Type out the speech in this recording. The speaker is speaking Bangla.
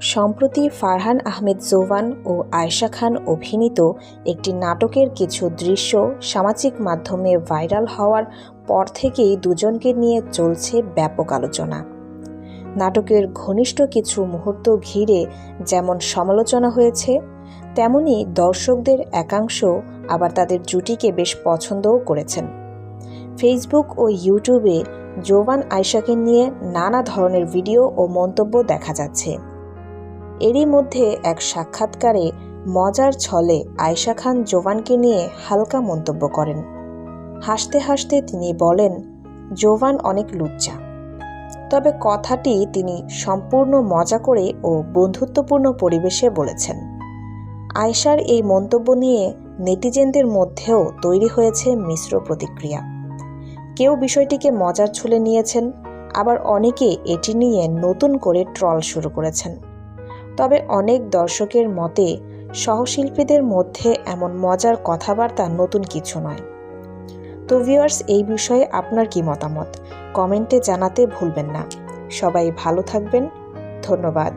সম্প্রতি ফারহান আহমেদ জোবান ও আয়েশা খান অভিনীত একটি নাটকের কিছু দৃশ্য সামাজিক মাধ্যমে ভাইরাল হওয়ার পর থেকেই দুজনকে নিয়ে চলছে ব্যাপক আলোচনা। নাটকের ঘনিষ্ঠ কিছু মুহূর্ত ঘিরে যেমন সমালোচনা হয়েছে, তেমনি দর্শকদের একাংশ আবার তাদের জুটিকে বেশ পছন্দও করেছেন। ফেসবুক ও ইউটিউবে জোবান আয়েশাকে নিয়ে নানা ধরনের ভিডিও ও মন্তব্য দেখা যাচ্ছে। এরই মধ্যে এক সাক্ষাৎকারে মজার ছলে আয়েশা খান জোবানকে নিয়ে হালকা মন্তব্য করেন। হাসতে হাসতে তিনি বলেন, জোবান অনেক লুচ্চা। তবে কথাটি তিনি সম্পূর্ণ মজা করে ও বন্ধুত্বপূর্ণ পরিবেশে বলেছেন। আয়েশার এই মন্তব্য নিয়ে নেটিজেনদের মধ্যেও তৈরি হয়েছে মিশ্র প্রতিক্রিয়া। কেউ বিষয়টিকে মজার ছলে নিয়েছেন, আবার অনেকে এটি নিয়ে নতুন করে ট্রল শুরু করেছেন। তবে অনেক দর্শকের মতে সহশিল্পীদের মধ্যে এমন মজার কথাবার্তা নতুন কিছু নয়। তো ভিউয়ার্স, এই বিষয়ে আপনার কি মতামত কমেন্টে জানাতে ভুলবেন না। সবাই ভালো থাকবেন। ধন্যবাদ।